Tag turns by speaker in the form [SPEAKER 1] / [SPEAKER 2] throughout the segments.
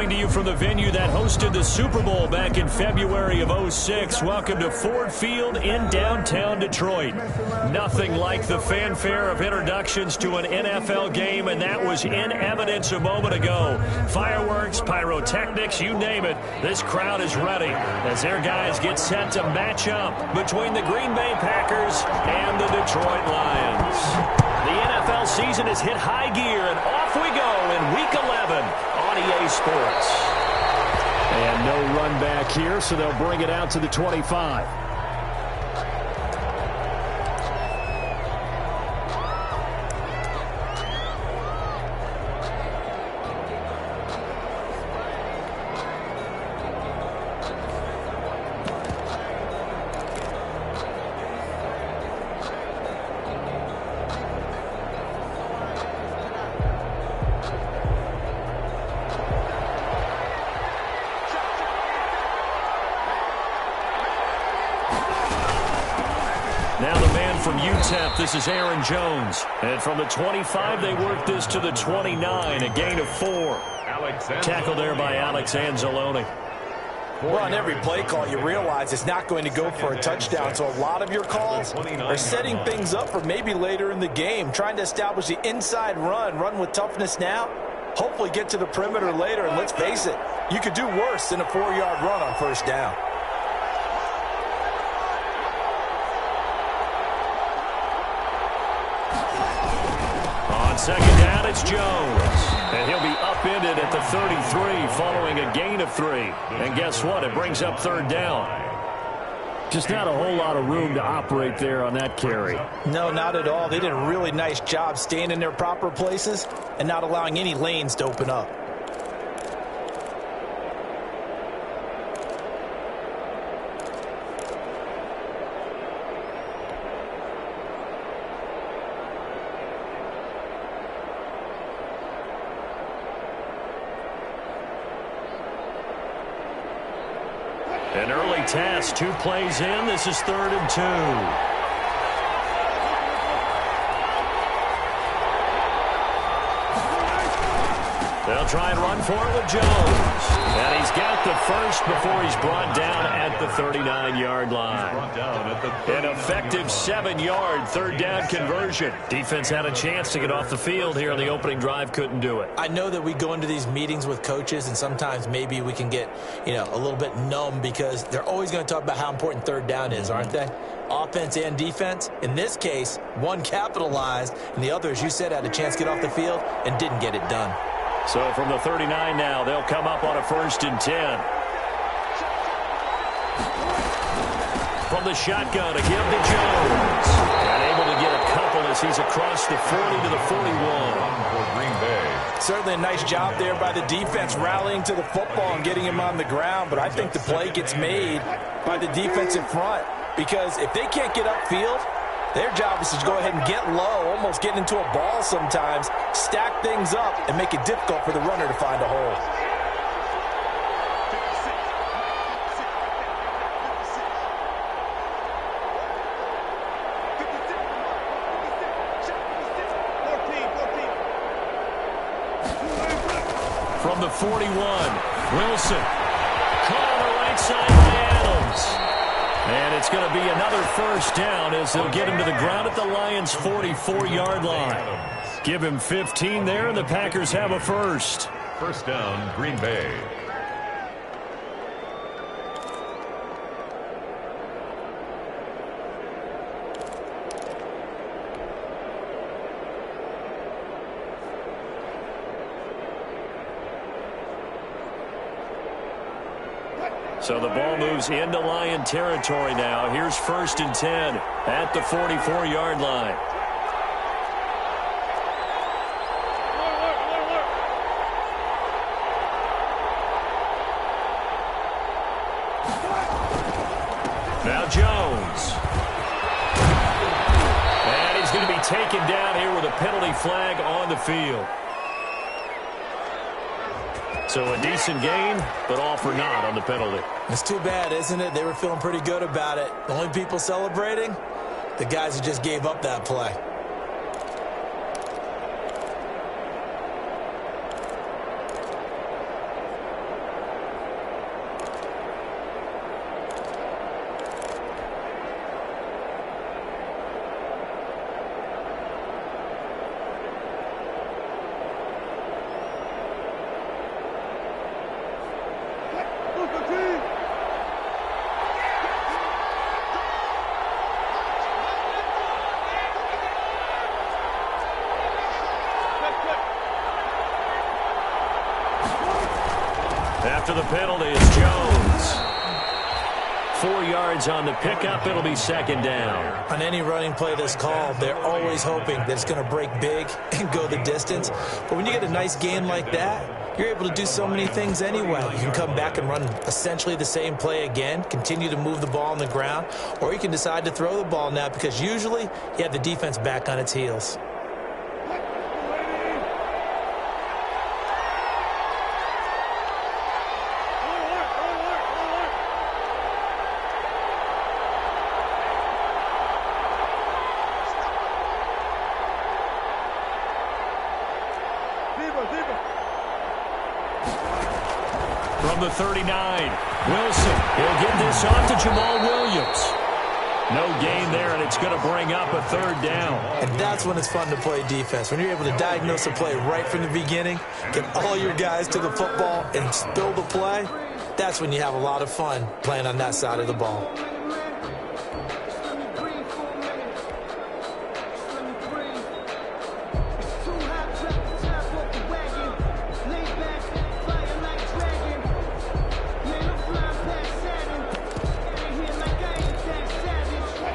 [SPEAKER 1] Coming to you from the venue that hosted the Super Bowl back in February of '06. Welcome to Ford Field in downtown Detroit. Nothing like the fanfare of introductions to an NFL game, and that was in evidence a moment ago. Fireworks, pyrotechnics, you name it. This crowd is ready as their guys get set to match up between the Green Bay Packers and the Detroit Lions. The NFL season has hit high gear, and off we go in Week 11 on EA Sports.
[SPEAKER 2] And no run back here, so they'll bring it out to the 25.
[SPEAKER 1] Now the man from UTEP, this is Aaron Jones. And from the 25, they work this to the 29, a gain of 4. Tackle there by Alex Anzalone.
[SPEAKER 3] Well, on every play call, you realize it's not going to go for a touchdown. So a lot of your calls are setting things up for maybe later in the game, trying to establish the inside run with toughness now, hopefully get to the perimeter later. And let's face it, you could do worse than a 4-yard run on first down.
[SPEAKER 1] On second down, it's Jones. And he'll be upended at the 33 following a gain of 3. And guess what? It brings up third down.
[SPEAKER 2] Just not a whole lot of room to operate there on that carry.
[SPEAKER 3] No, not at all. They did a really nice job staying in their proper places and not allowing any lanes to open up.
[SPEAKER 1] An early task, 2 plays in. This is 3rd and 2. They'll try and run for it with Jones. And he's got the first before he's brought down at the 39-yard line. An effective 7-yard third down conversion. Defense had a chance to get off the field here on the opening drive, couldn't do it.
[SPEAKER 3] I know that we go into these meetings with coaches, and sometimes maybe we can get, a little bit numb because they're always going to talk about how important third down is, aren't they? Offense and defense. In this case, one capitalized, and the other, as you said, had a chance to get off the field and didn't get it done.
[SPEAKER 1] So from the 39 now, they'll come up on a 1st and 10. From the shotgun, a give to Jones. And able to get a couple as he's across the 40 to the 41.
[SPEAKER 3] Certainly a nice job there by the defense rallying to the football and getting him on the ground. But I think the play gets made by the defensive front. Because if they can't get upfield, their job is to go ahead and get low, almost get into a ball sometimes, stack things up, and make it difficult for the runner to find a hole.
[SPEAKER 1] From the 41, Wilson. Caught on the right side by Adams. And it's going to be another first down as they'll get him to the ground at the Lions' 44-yard line. Give him 15 there, and the Packers have a first.
[SPEAKER 4] First down, Green Bay.
[SPEAKER 1] So the ball moves into Lion territory now. Here's 1st and 10 at the 44-yard line. Now Jones. And he's going to be taken down here with a penalty flag on the field. So a decent gain, but all for naught on the penalty.
[SPEAKER 3] It's too bad, isn't it? They were feeling pretty good about it. The only people celebrating, the guys who just gave up that play.
[SPEAKER 1] penalty is Jones. 4 yards on the pickup. It'll be second down.
[SPEAKER 3] On any running play that's called, they're always hoping that it's going to break big and go the distance. But when you get a nice gain like that, you're able to do so many things anyway. You can come back and run essentially the same play again, continue to move the ball on the ground, or you can decide to throw the ball now because usually you have the defense back on its heels.
[SPEAKER 1] From the 39, Wilson. He'll get this off to Jamal Williams. No gain there, and it's going to bring up a third down.
[SPEAKER 3] And that's when it's fun to play defense. When you're able to diagnose a play right from the beginning, get all your guys to the football and spill the play, that's when you have a lot of fun playing on that side of the ball.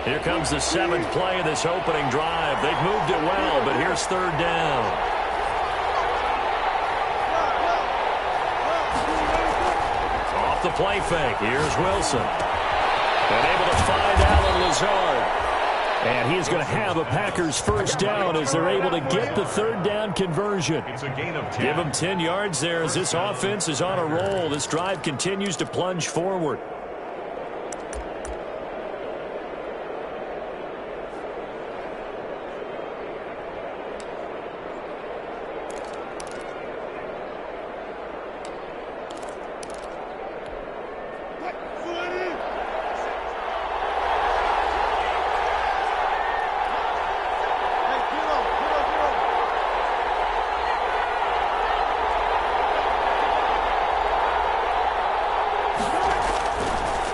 [SPEAKER 1] Here comes the 7th play of this opening drive. They've moved it well, but here's third down. Off the play fake. Here's Wilson. And able to find Allen Lazard. And he is going to have a Packers first down as they're able to get the third down conversion.
[SPEAKER 4] It's a gain of 10.
[SPEAKER 1] Give them 10 yards there as this offense is on a roll. This drive continues to plunge forward.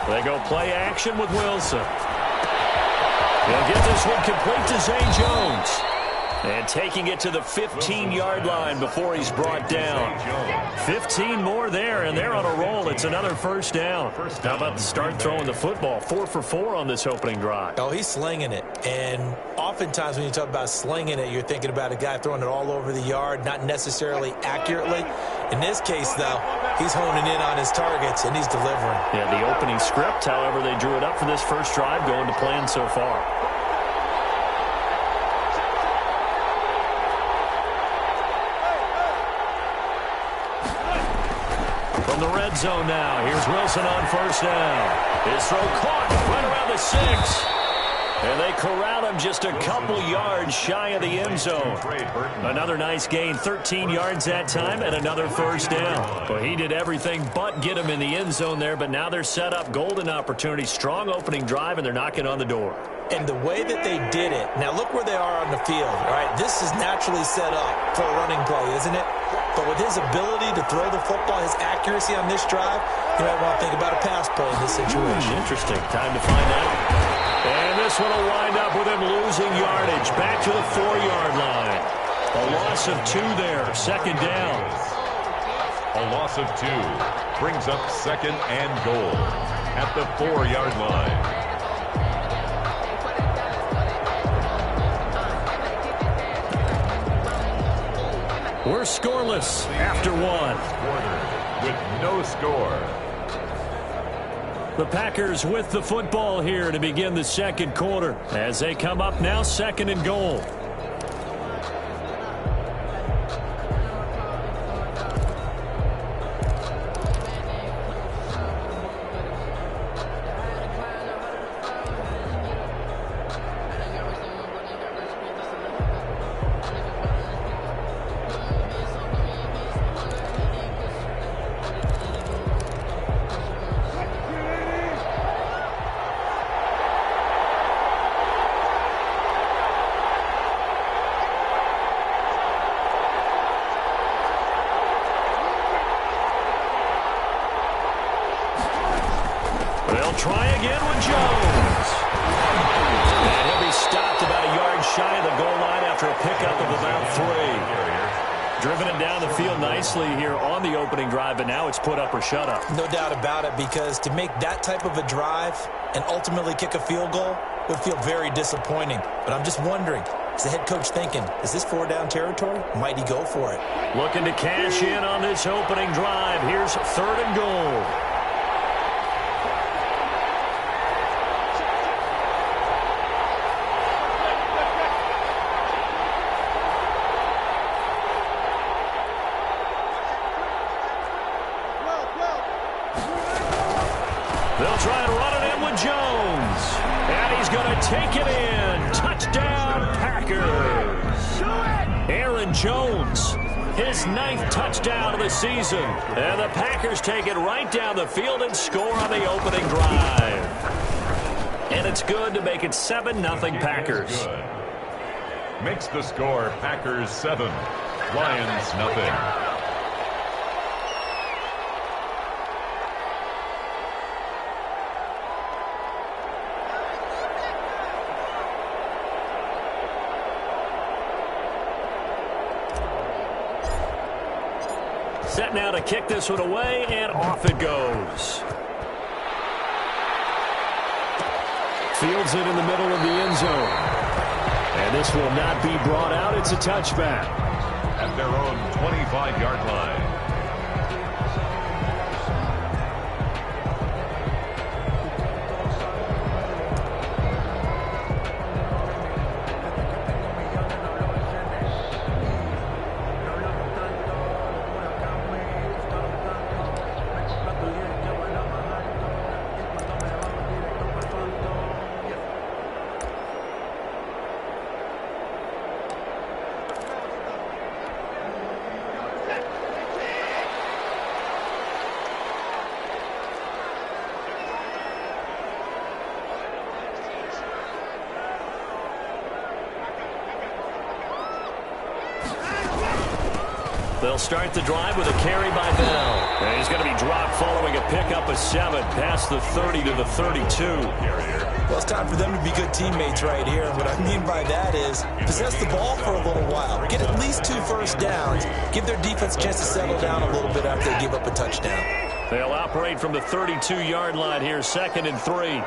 [SPEAKER 1] They go play action with Wilson. He'll get this one complete to Zay Jones. And taking it to the 15-yard line before he's brought down. 15 more there, and they're on a roll. It's another first down. How about the start throwing the football? 4 for 4 on this opening drive.
[SPEAKER 3] Oh, he's slinging it. And oftentimes when you talk about slinging it, you're thinking about a guy throwing it all over the yard, not necessarily accurately. In this case, though, he's honing in on his targets, and he's delivering.
[SPEAKER 1] Yeah, the opening script, however, they drew it up for this first drive, going to plan so far. From the red zone now, here's Wilson on first down. His throw caught right around the 6. And they corral him just a couple yards shy of the end zone. Another nice gain, 13 yards that time, and another first down. Well, he did everything but get him in the end zone there, but now they're set up golden opportunity, strong opening drive, and they're knocking on the door.
[SPEAKER 3] And the way that they did it, now look where they are on the field, all right? This is naturally set up for a running play, isn't it? But with his ability to throw the football, his accuracy on this drive, you might want to think about a pass play in this situation.
[SPEAKER 1] Interesting. Time to find out. And this one will wind up with him losing yardage. Back to the 4-yard line. A loss of 2 there. Second down.
[SPEAKER 4] A loss of 2 brings up second and goal at the 4-yard line.
[SPEAKER 1] We're scoreless after 1.
[SPEAKER 4] Quarter with no score.
[SPEAKER 1] The Packers with the football here to begin the second quarter as they come up now second and goal. nicely here on the opening drive, but now it's put up or shut up.
[SPEAKER 3] No doubt about it, because to make that type of a drive and ultimately kick a field goal would feel very disappointing. But I'm just wondering, is the head coach thinking, is this 4-down territory? Might he go for it?
[SPEAKER 1] Looking to cash in on this opening drive. Here's 3rd and goal. They'll try and run it in with Jones. And he's going to take it in. Touchdown, Packers. Aaron Jones, his 9th touchdown of the season. And the Packers take it right down the field and score on the opening drive. And it's good to make it 7-0 Packers.
[SPEAKER 4] Makes the score Packers 7, Lions nothing.
[SPEAKER 1] Set now to kick this one away, and off it goes. Fields it in the middle of the end zone. And this will not be brought out. It's a touchback.
[SPEAKER 4] At their own 25-yard line.
[SPEAKER 1] They'll start the drive with a carry by Bell. And he's going to be dropped following a pickup of 7 past the 30 to the 32.
[SPEAKER 3] Well, it's time for them to be good teammates right here. And what I mean by that is possess the ball for a little while. Get at least 2 first downs. Give their defense a chance to settle down a little bit after they give up a touchdown.
[SPEAKER 1] They'll operate from the 32-yard line here, 2nd and 3.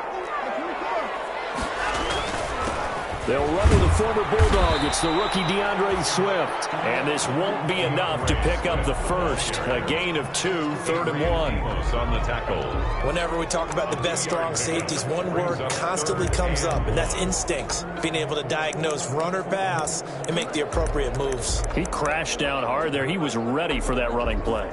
[SPEAKER 1] They'll run with the former Bulldog. It's the rookie DeAndre Swift. And this won't be enough to pick up the first. A gain of 2, 3rd and 1.
[SPEAKER 4] Close on the tackle.
[SPEAKER 3] Whenever we talk about the best strong safeties, one word constantly comes up, and that's instincts. Being able to diagnose run or pass and make the appropriate moves.
[SPEAKER 1] He crashed down hard there. He was ready for that running play.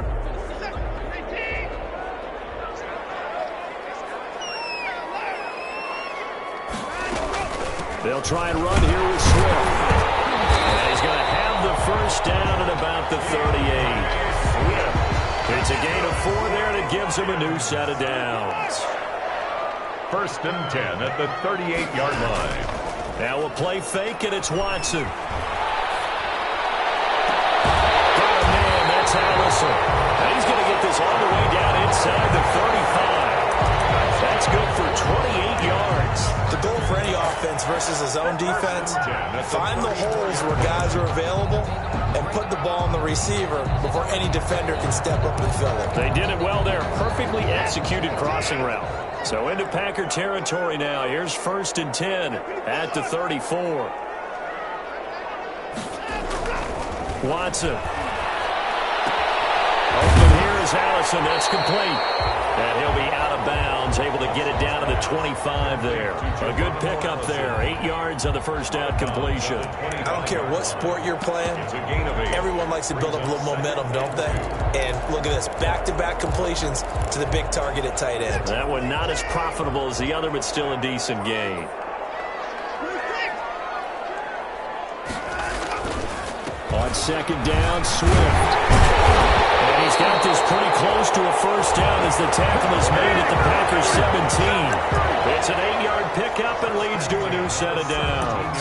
[SPEAKER 1] They'll try and run here with Swift. And he's going to have the first down at about the 38. It's a gain of 4 there, and it gives him a new set of downs.
[SPEAKER 4] 1st and 10 at the 38-yard line.
[SPEAKER 1] Now we'll play fake, and it's Watson. Got a man, that's Allison. And he's going to get this all the way down inside the 35. That's good for 28 yards.
[SPEAKER 3] The goal for any offense versus his own defense, find the holes where guys are available and put the ball on the receiver before any defender can step up and fill it.
[SPEAKER 1] They did it well there. Perfectly executed crossing route. So into Packer territory now. Here's 1st and 10 at the 34. Watson. Open here is Allison. That's complete. And he'll be out of bounds, able to get it down to the 25 there. A good pickup there. 8 yards on the first down completion.
[SPEAKER 3] I don't care what sport you're playing. Everyone likes to build up a little momentum, don't they? And look at this. Back-to-back completions to the big target at tight end.
[SPEAKER 1] That one not as profitable as the other, but still a decent gain. On 2nd down, Swift. And he's got this pretty close to a first down as the tackle is made at the Packers 17. It's an 8-yard pickup and leads to a new set of downs.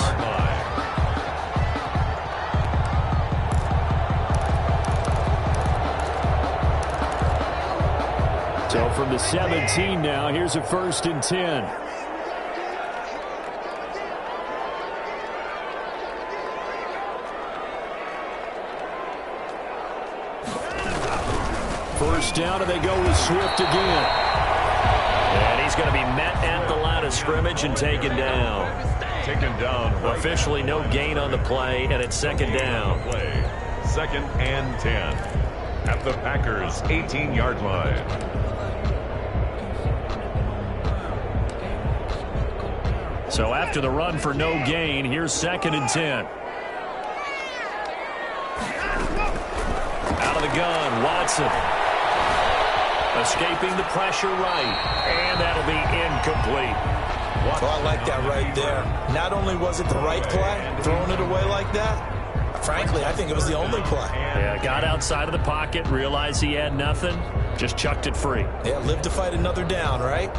[SPEAKER 1] So from the 17 now, here's a 1st and 10.
[SPEAKER 2] First down, and they go with Swift again.
[SPEAKER 1] And he's going to be met at the line of scrimmage and taken down.
[SPEAKER 4] Taken down.
[SPEAKER 1] Officially no gain on the play, and it's second down.
[SPEAKER 4] Play. 2nd and 10 at the Packers' 18-yard line.
[SPEAKER 1] So after the run for no gain, here's 2nd and 10. Out of the gun, Watson. Escaping the pressure right, and that'll be incomplete.
[SPEAKER 3] Well, I like that right there. Not only was it the right play, throwing it away like that, frankly, I think it was the only play.
[SPEAKER 1] Yeah, got outside of the pocket, realized he had nothing, just chucked it free.
[SPEAKER 3] Yeah, live to fight another down, right?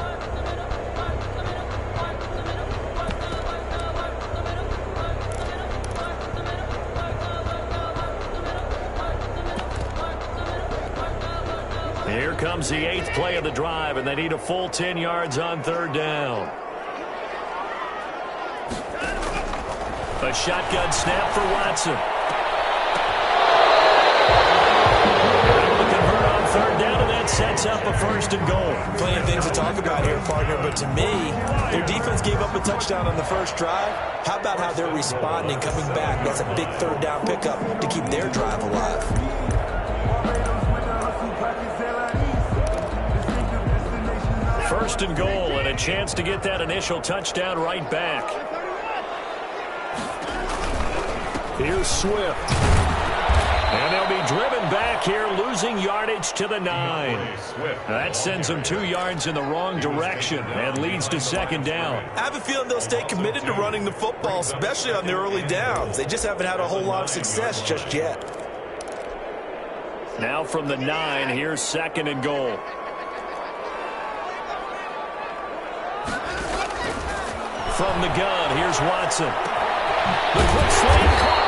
[SPEAKER 1] Here comes the 8th play of the drive, and they need a full 10 yards on 3rd down. A shotgun snap for Watson. Able to convert on 3rd down, and that sets up a 1st and goal.
[SPEAKER 3] Plenty of things to talk about here, partner, but to me, their defense gave up a touchdown on the first drive. How about how they're responding, coming back? That's a big 3rd down pickup to keep their drive alive.
[SPEAKER 1] 1st and goal, and a chance to get that initial touchdown right back.
[SPEAKER 2] Here's Swift.
[SPEAKER 1] And they'll be driven back here, losing yardage to the 9. That sends them 2 yards in the wrong direction and leads to 2nd down.
[SPEAKER 3] I have a feeling they'll stay committed to running the football, especially on their early downs. They just haven't had a whole lot of success just yet.
[SPEAKER 1] Now from the 9, here's 2nd and goal. From the gun, here's Watson. The quick slant caught.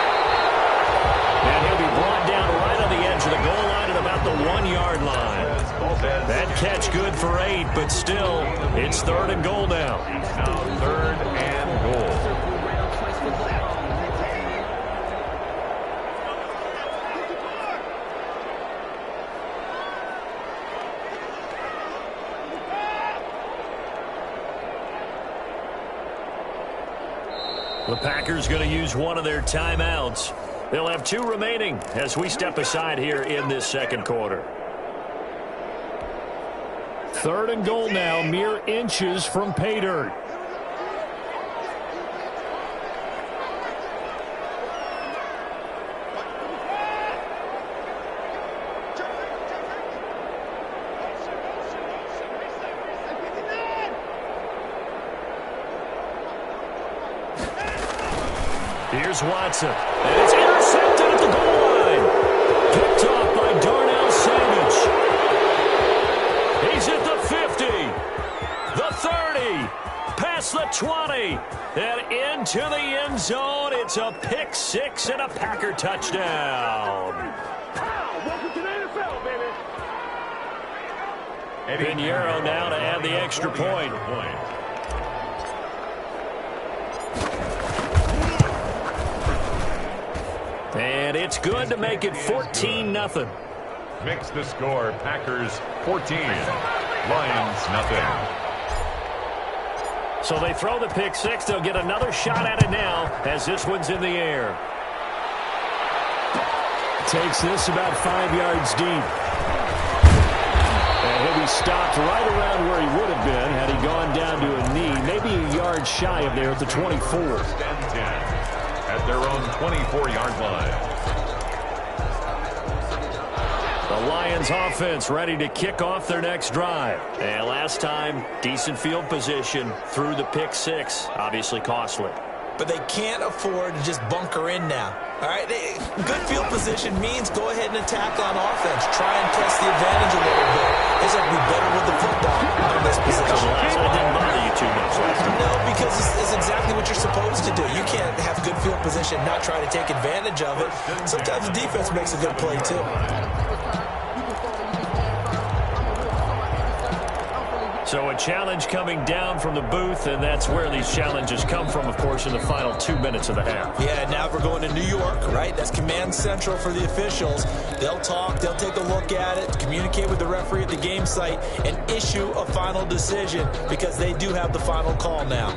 [SPEAKER 1] And he'll be brought down right on the edge of the goal line at about the 1-yard line. That catch good for 8, but still, it's 3rd and goal now.
[SPEAKER 4] Now 3rd and goal.
[SPEAKER 1] The Packers going to use one of their timeouts. They'll have 2 remaining as we step aside here in this 2nd quarter.
[SPEAKER 2] 3rd and goal now, mere inches from pay dirt.
[SPEAKER 1] Here's Watson, and it's intercepted at the goal line. Picked off by Darnell Savage. He's at the 50, the 30, past the 20, and into the end zone. It's a pick 6 and a Packer touchdown.
[SPEAKER 5] Welcome to the NFL, baby.
[SPEAKER 1] Pinheiro now to add the extra point. And it's good to make it 14-0.
[SPEAKER 4] Makes the score Packers 14, Lions nothing.
[SPEAKER 1] So they throw the pick 6. They'll get another shot at it now as this one's in the air.
[SPEAKER 2] Takes this about 5 yards deep. And he'll be stopped right around where he would have been had he gone down to a knee, maybe a yard shy of there at the 24.
[SPEAKER 4] 1st and 10 at their own 24-yard line.
[SPEAKER 1] The Lions offense ready to kick off their next drive. And last time, decent field position through the pick 6. Obviously costly.
[SPEAKER 3] But they can't afford to just bunker in now. All right, good field position means go ahead and attack on offense. Try and press the advantage a little bit. They just have to be better with the football in this position.
[SPEAKER 1] That didn't bother you too much last time.
[SPEAKER 3] No, because it's exactly what you're supposed to do. You can't have good field position, not try to take advantage of it. Sometimes the defense makes a good play, too.
[SPEAKER 1] So a challenge coming down from the booth, and that's where these challenges come from, of course, in the final 2 minutes of the half.
[SPEAKER 3] Yeah, now we're going to New York, right? That's command central for the officials. They'll talk, they'll take a look at it, communicate with the referee at the game site, and issue a final decision because they do have the final call now.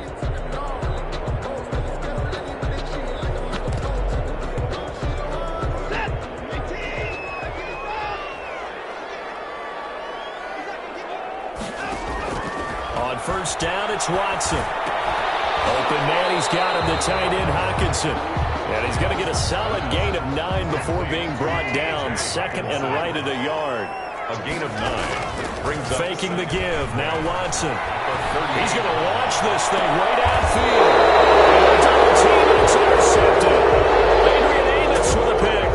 [SPEAKER 1] First down, it's Watson. Open man, he's got him, the tight end, Hockenson. And he's going to get a solid gain of 9 before being brought down. Second and right at a yard.
[SPEAKER 4] A gain of 9. Brings up
[SPEAKER 1] faking the give. Now Watson. He's going to launch this thing right outfield. And double team, it's intercepted. Adrian Amos with a pick.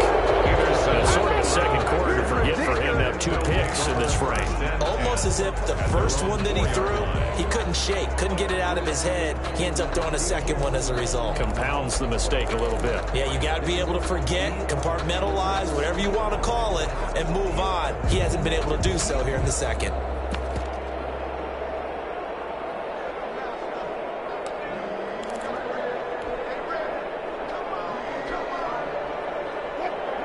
[SPEAKER 1] Sort of a second quarter to forget for him to have 2 picks in this frame.
[SPEAKER 3] Almost as if the first one that he threw, he couldn't shake, couldn't get it out of his head. He ends up throwing a second one as a result.
[SPEAKER 1] Compounds the mistake a little bit.
[SPEAKER 3] Yeah, you got to be able to forget, compartmentalize, whatever you want to call it, and move on. He hasn't been able to do so here in the second.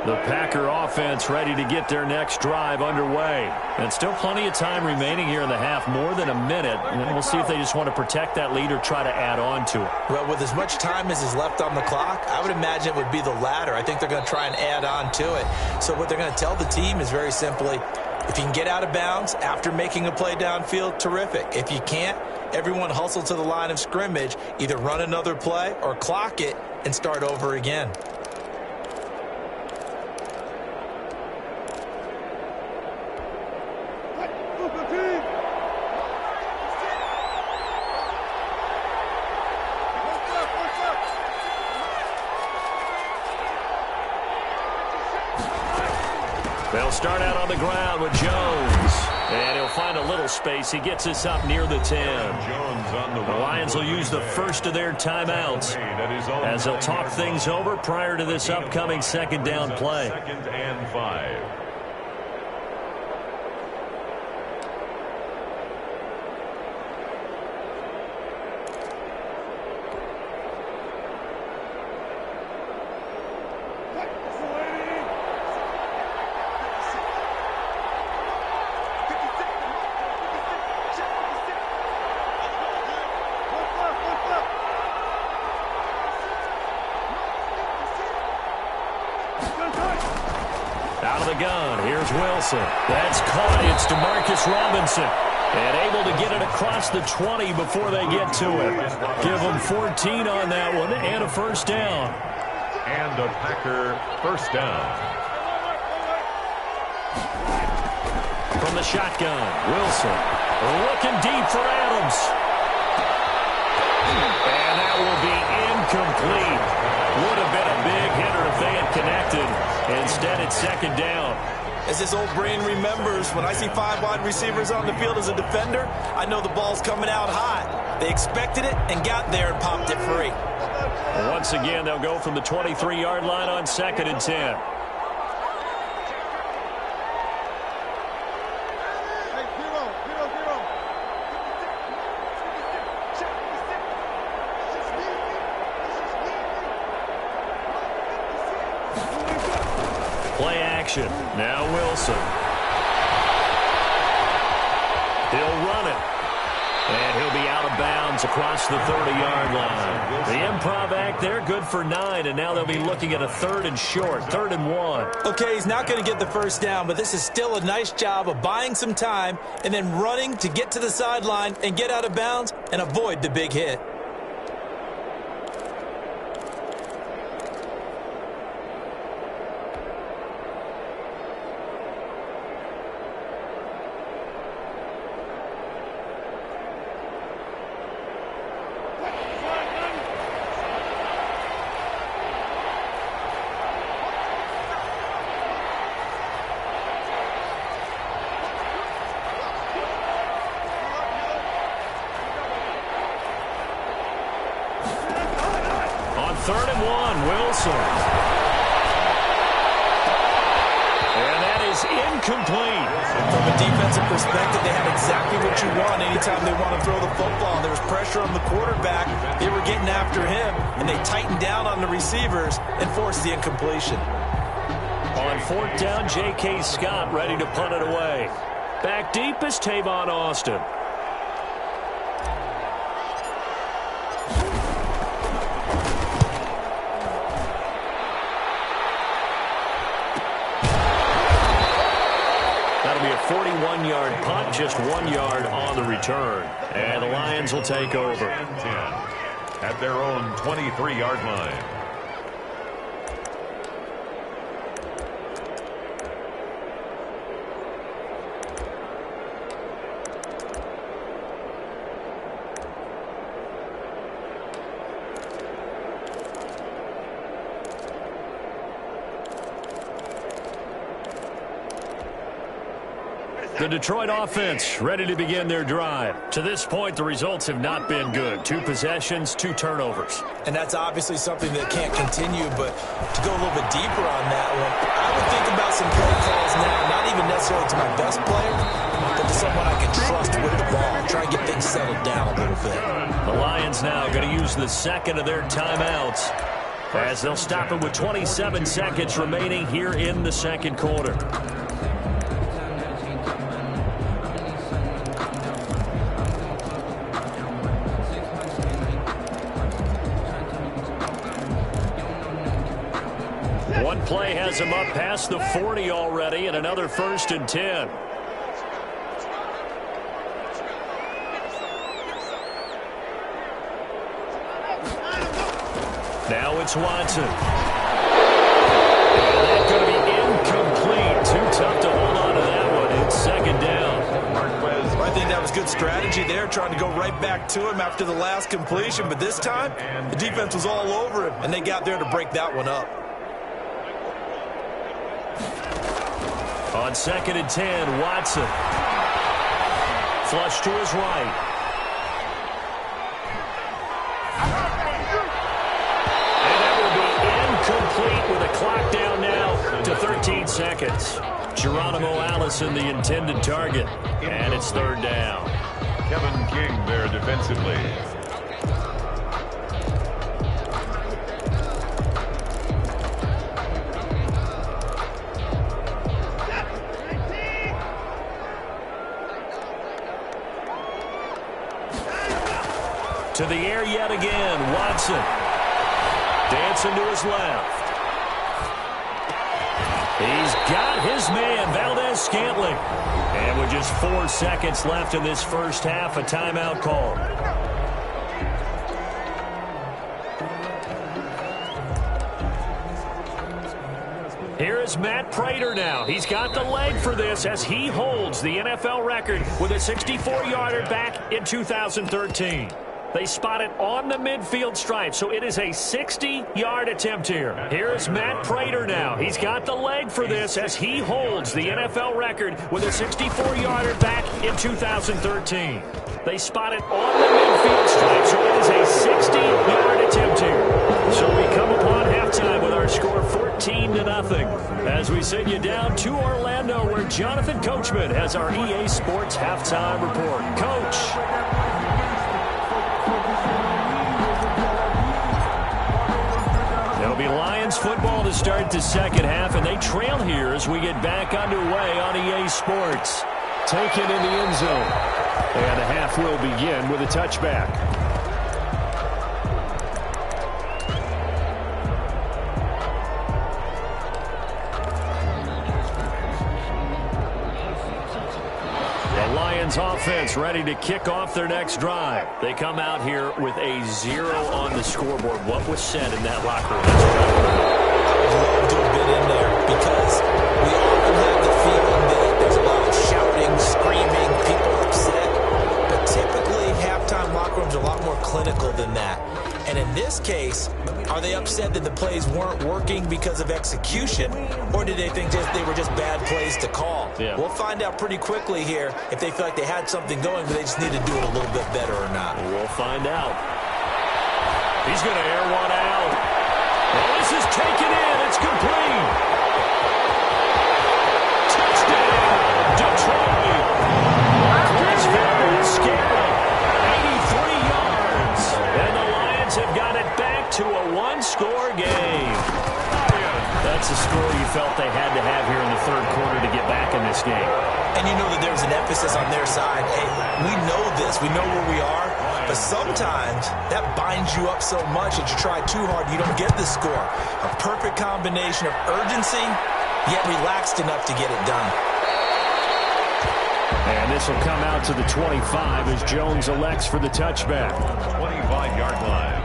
[SPEAKER 1] The Packer offense ready to get their next drive underway. And still plenty of time remaining here in the half, more than a minute. And we'll see if they just want to protect that lead or try to add on to it.
[SPEAKER 3] Well, with as much time as is left on the clock, I would imagine it would be the latter. I think they're going to try and add on to it. So what they're going to tell the team is very simply, if you can get out of bounds after making a play downfield, terrific. If you can't, everyone hustle to the line of scrimmage, either run another play or clock it and start over again.
[SPEAKER 1] They'll start out on the ground with Jones. And he'll find a little space. He gets us up near the 10. The Lions will use the first of their timeouts as they'll talk things over prior to this upcoming second down play.
[SPEAKER 4] 2nd and 5.
[SPEAKER 1] Out of the gun, here's Wilson. That's caught. It's DeMarcus Robinson. And able to get it across the 20 before they get to it. Give them 14 on that one and a first down.
[SPEAKER 4] And a Packer first down.
[SPEAKER 1] From the shotgun, Wilson looking deep for Adams. And that will be incomplete. Would have been a big hitter if they had connected. Instead, it's second down.
[SPEAKER 3] As his old brain remembers, when I see 5 wide receivers on the field as a defender, I know the ball's coming out hot. They expected it and got there and popped it free.
[SPEAKER 1] Once again, they'll go from the 23-yard line on 2nd and 10. Play action. Now Wilson. He'll run it. And he'll be out of bounds across the 30-yard line. The improv act there, good for 9, and now they'll be looking at a 3rd and short, 3rd and 1.
[SPEAKER 3] Okay, he's not going to get the first down, but this is still a nice job of buying some time and then running to get to the sideline and get out of bounds and avoid the big hit.
[SPEAKER 1] On 3rd and 1, Wilson. And that is is incomplete.
[SPEAKER 3] From a defensive perspective, they have exactly what you want anytime they want to throw the football. There was pressure on the quarterback. They were getting after him, and they tightened down on the receivers and forced the incompletion.
[SPEAKER 1] On fourth down, J.K. Scott ready to punt it away. Back deep is Tavon Austin. That'll be a 41-yard punt, just 1 yard on the return. And the Lions will take over.
[SPEAKER 4] 10 at their own 23-yard line.
[SPEAKER 1] The Detroit offense ready to begin their drive. To this point, the results have not been good. 2 possessions, 2 turnovers.
[SPEAKER 3] And that's obviously something that can't continue, but to go a little bit deeper on that one, I would think about some play calls now, not even necessarily to my best player, but to someone I can trust with the ball, try and get things settled down a little bit.
[SPEAKER 1] The Lions now going to use the second of their timeouts as they'll stop it with 27 seconds remaining here in the second quarter. One play has him up past the 40 already, and another 1st and 10. Now it's Watson. And that's going to be incomplete. Too tough to hold on to that one. It's 2nd down.
[SPEAKER 3] I think that was good strategy there, trying to go right back to him after the last completion. But this time, the defense was all over him, and they got there to break that one up.
[SPEAKER 1] On 2nd and 10, Watson. Flush to his right. And that will be incomplete with a clock down now to 13 seconds. Geronimo Allison, the intended target. And it's 3rd down.
[SPEAKER 4] Kevin King there defensively.
[SPEAKER 1] To the air yet again, Watson. Dancing to his left. He's got his man, Valdez-Scantling. And with just 4 seconds left in this first half, a timeout call. Here is Matt Prater now. He's got the leg for this as he holds the NFL record with a 64-yarder back in 2013. They spot it on the midfield stripe, so it is a 60-yard attempt here. Here's Matt Prater now. He's got the leg for this as he holds the NFL record with a 64-yarder back in 2013. They spot it on the midfield stripe, so it is a 60-yard attempt here. So we come upon halftime with our score 14-0 as we send you down to Orlando, where Jonathan Coachman has our EA Sports halftime report. Coach. It'll be Lions football to start the second half, and they trail here as we get back underway on EA Sports. Taken in the end zone. And the half will begin with a touchback. The Lions offense ready to kick off their next drive. They come out here with a 0 on the scoreboard. What was said in that locker room?
[SPEAKER 3] I would love to have been in there because we often have the feeling that there's a lot of shouting, screaming, people upset. But typically, halftime locker rooms are a lot more clinical than that. And in this case, are they upset that the plays weren't working because of execution, or did they think they were just bad plays to call?
[SPEAKER 1] Yeah.
[SPEAKER 3] We'll find out pretty quickly here if they feel like they had something going, but they just need to do it a little bit better or not.
[SPEAKER 1] We'll find out. He's going to air one out. Well, this is taken in. It's complete. Detroit. Clarksville is scary. 83 yards. And the Lions have got it back to a one-score game. That's the score you felt they had to have here in the third quarter to get back in this game.
[SPEAKER 3] And you know that there's an emphasis on their side. Hey, we know this. We know where we are. But sometimes that binds you up so much that you try too hard, you don't get the score. A perfect combination of urgency, yet relaxed enough to get it done.
[SPEAKER 1] And this will come out to the 25 as Jones elects for the touchback.
[SPEAKER 4] 25-yard line.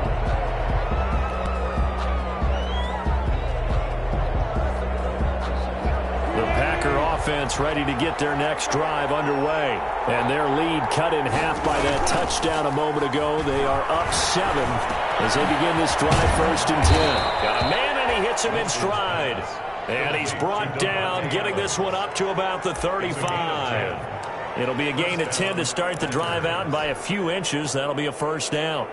[SPEAKER 1] The Packer offense ready to get their next drive underway. And their lead cut in half by that touchdown a moment ago. They are up 7 as they begin this drive, 1st and 10. Got a man, and he hits him in stride. And he's brought down, getting this one up to about the 35. It'll be a gain of 10 to start the drive out, and by a few inches, that'll be a 1st down.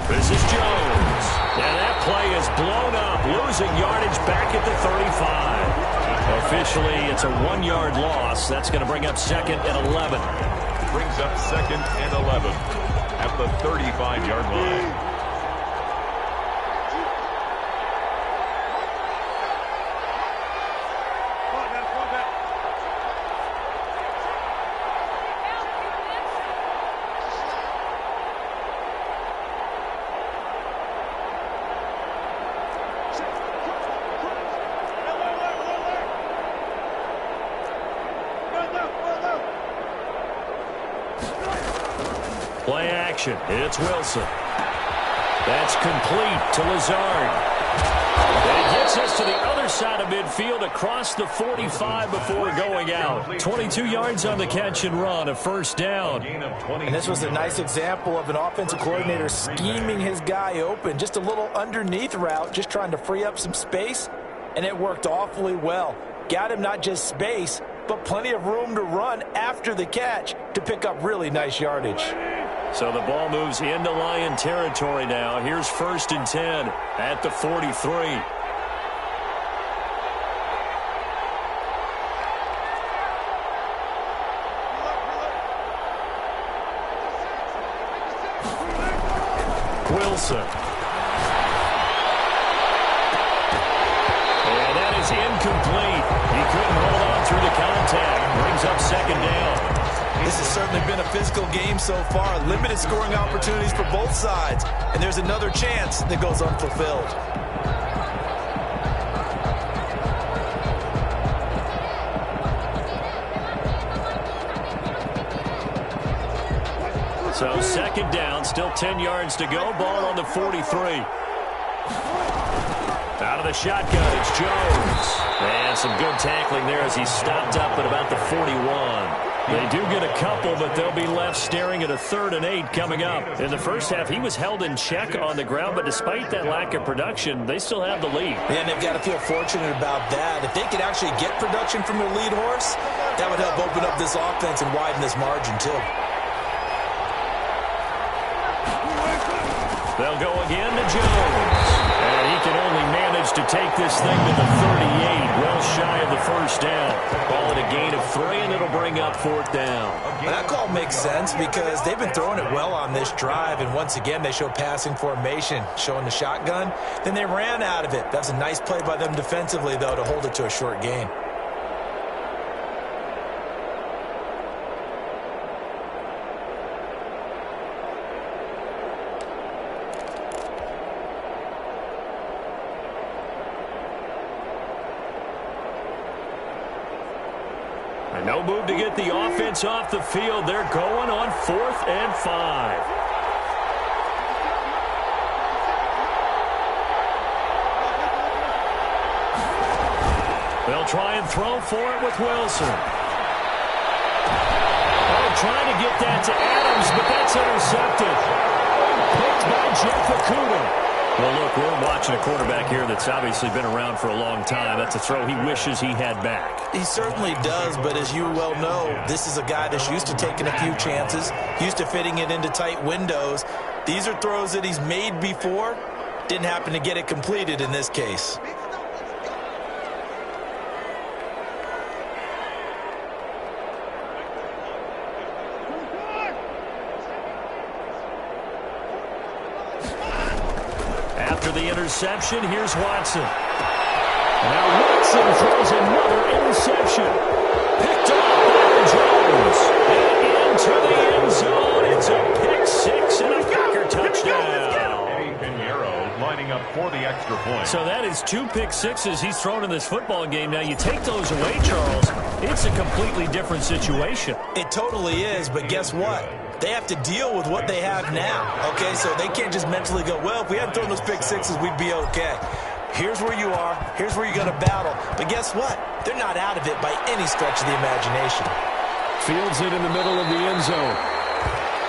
[SPEAKER 1] This is Jones. And that play is blown up, losing yardage back at the 35. Officially, it's a 1-yard loss. That's going to bring up 2nd and 11.
[SPEAKER 4] Brings up 2nd and 11 at the 35-yard line.
[SPEAKER 1] Play action. It's Wilson. That's complete to Lazard. And he gets us to the other side of midfield across the 45 before going out. 22 yards on the catch and run, a 1st down.
[SPEAKER 3] And this was a nice example of an offensive coordinator scheming his guy open. Just a little underneath route, just trying to free up some space, and it worked awfully well. Got him not just space, but plenty of room to run after the catch to pick up really nice yardage.
[SPEAKER 1] So the ball moves into Lion territory now. Here's 1st and 10 at the 43. Wilson. And that is incomplete. He couldn't hold on through the contact. Brings up 2nd down.
[SPEAKER 3] This has certainly been a physical game so far. Limited scoring opportunities for both sides. And there's another chance that goes unfulfilled.
[SPEAKER 1] So 2nd down, still 10 yards to go. Ball on the 43. Out of the shotgun, it's Jones. And some good tackling there as he stopped up at about the 41. They do get a couple, but they'll be left staring at a 3rd and 8 coming up. In the first half, he was held in check on the ground, but despite that lack of production, they still have the lead.
[SPEAKER 3] And they've got to feel fortunate about that. If they could actually get production from their lead horse, that would help open up this offense and widen this margin too.
[SPEAKER 1] They'll go again to Jones. And he can only manage to take this thing to the 38, well shy of the 1st down. Ball at a gain of 3, and it'll bring up 4th down.
[SPEAKER 3] Well, that call makes sense because they've been throwing it well on this drive, and once again they show passing formation, showing the shotgun. Then they ran out of it. That's a nice play by them defensively, though, to hold it to a short gain.
[SPEAKER 1] No move to get the offense off the field. They're going on 4th and 5. They'll try and throw for it with Wilson. Oh, trying to get that to Adams, but that's intercepted. Picked by Jeff Okuda. Well, look, we're watching a quarterback here that's obviously been around for a long time. That's a throw he wishes he had back.
[SPEAKER 3] He certainly does, but as you well know, this is a guy that's used to taking a few chances, used to fitting it into tight windows. These are throws that he's made before. Didn't happen to get it completed in this case.
[SPEAKER 1] After the interception, here's Watson. Now Watson throws another interception. Picked off by Jones. And into the end zone. It's a pick six and a Packer touchdown.
[SPEAKER 4] Lining up for the extra point.
[SPEAKER 1] So that is 2 pick sixes he's thrown in this football game. Now you take those away, Charles, it's a completely different situation.
[SPEAKER 3] It totally is, but guess what? They have to deal with what they have now, okay? So they can't just mentally go, well, if we hadn't thrown those pick sixes, we'd be okay. Here's where you are. Here's where you're going to battle. But guess what? They're not out of it by any stretch of the imagination.
[SPEAKER 2] Fields it in the middle of the end zone.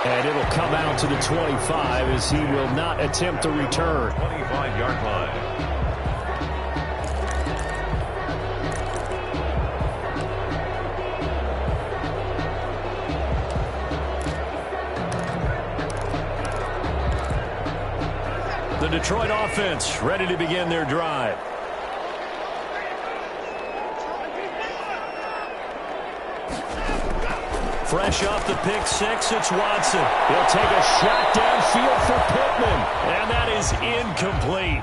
[SPEAKER 2] And it'll come out to the 25 as he will not attempt to return.
[SPEAKER 4] 25-yard line.
[SPEAKER 1] The Detroit offense ready to begin their drive. Fresh off the pick six, it's Watson. He'll take a shot downfield for Pittman. And that is incomplete.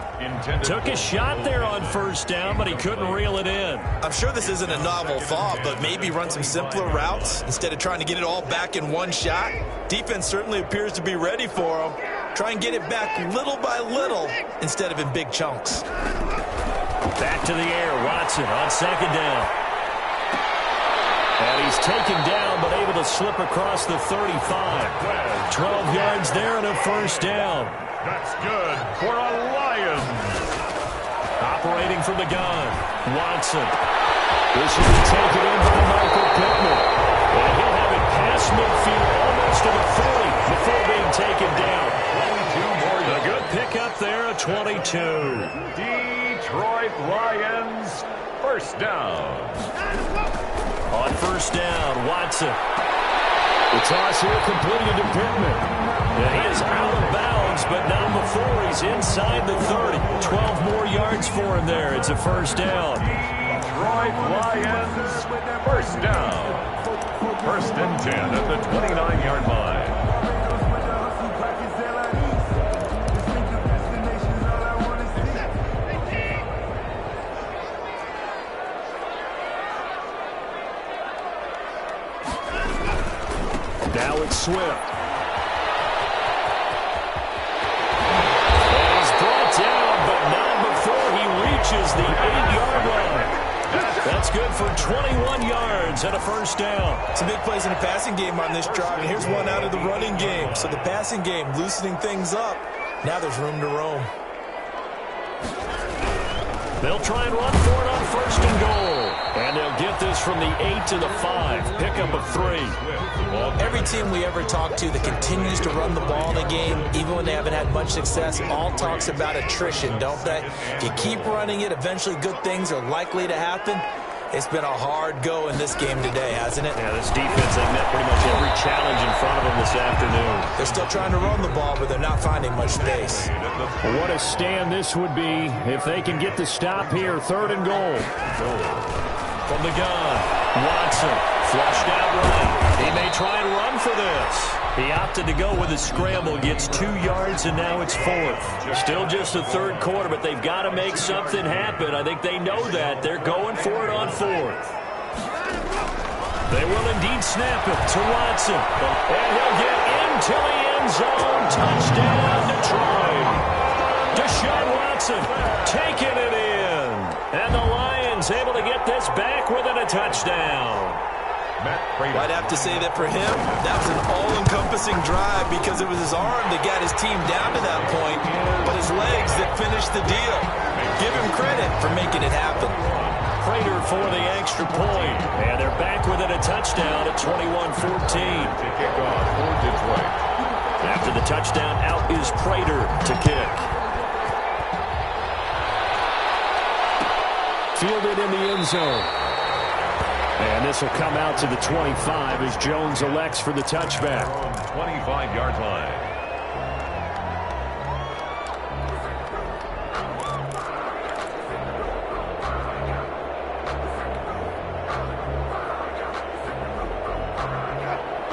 [SPEAKER 1] Took a shot there on first down, but he couldn't reel it in.
[SPEAKER 3] I'm sure this isn't a novel thought, but maybe run some simpler routes instead of trying to get it all back in one shot. Defense certainly appears to be ready for him. Try and get it back little by little instead of in big chunks.
[SPEAKER 1] Back to the air, Watson on second down. And he's taken down, but able to slip across the 35. 12 yards there and a first down.
[SPEAKER 4] That's good for a Lion.
[SPEAKER 1] Operating from the gun, Watson. This will be taken in by Michael Pittman. And he'll have it past midfield, almost to the 40, before being taken down.
[SPEAKER 4] 22 more.
[SPEAKER 1] A good pickup there, a 22.
[SPEAKER 4] Detroit Lions, first down.
[SPEAKER 1] On first down, Watson.
[SPEAKER 2] The toss here completed to Pittman.
[SPEAKER 1] And he is out of bounds, but not before he's inside the 30. 12 more yards for him there. It's a first down.
[SPEAKER 4] Detroit Lions, first down. First and 10 at the 29-yard line.
[SPEAKER 1] Now it's Swift. And he's brought down, but not before he reaches the 8-yard line. That's good for 21 yards and a first down.
[SPEAKER 3] Some big plays in the passing game on this drive, and here's one out of the running game. So the passing game loosening things up. Now there's room to roam.
[SPEAKER 1] They'll try and run for it on first and goal. And they'll get this from the 8 to the 5. Pickup of 3.
[SPEAKER 3] Every team we ever talk to that continues to run the ball in a game, even when they haven't had much success, all talks about attrition, don't they? If you keep running it, eventually good things are likely to happen. It's been a hard go in this game today, hasn't it?
[SPEAKER 1] Yeah, this defense, they met pretty much every challenge in front of them this afternoon.
[SPEAKER 3] They're still trying to run the ball, but they're not finding much space.
[SPEAKER 2] Well, what a stand this would be if they can get the stop here. Third and goal.
[SPEAKER 1] From the gun, Watson, flushed out right. He may try and run for this. He opted to go with a scramble, gets 2 yards, and now it's fourth. Still just the third quarter, but they've got to make something happen. I think they know that. They're going for it on fourth. They will indeed snap it to Watson. And he'll get into the end zone. Touchdown, Detroit. Deshaun Watson taking it in. And the Lions able to get this back within a touchdown.
[SPEAKER 3] I'd have to say that for him, that was an all-encompassing drive because it was his arm that got his team down to that point, but his legs that finished the deal. Give him credit for making it happen.
[SPEAKER 1] Prater for the extra point, and they're back within a touchdown at 21-14.
[SPEAKER 4] To kick off for Detroit.
[SPEAKER 1] After the touchdown, out is Prater to kick.
[SPEAKER 2] fielded in the end zone. And this will come out to the 25 as Jones elects for the touchback.
[SPEAKER 4] 25-yard line.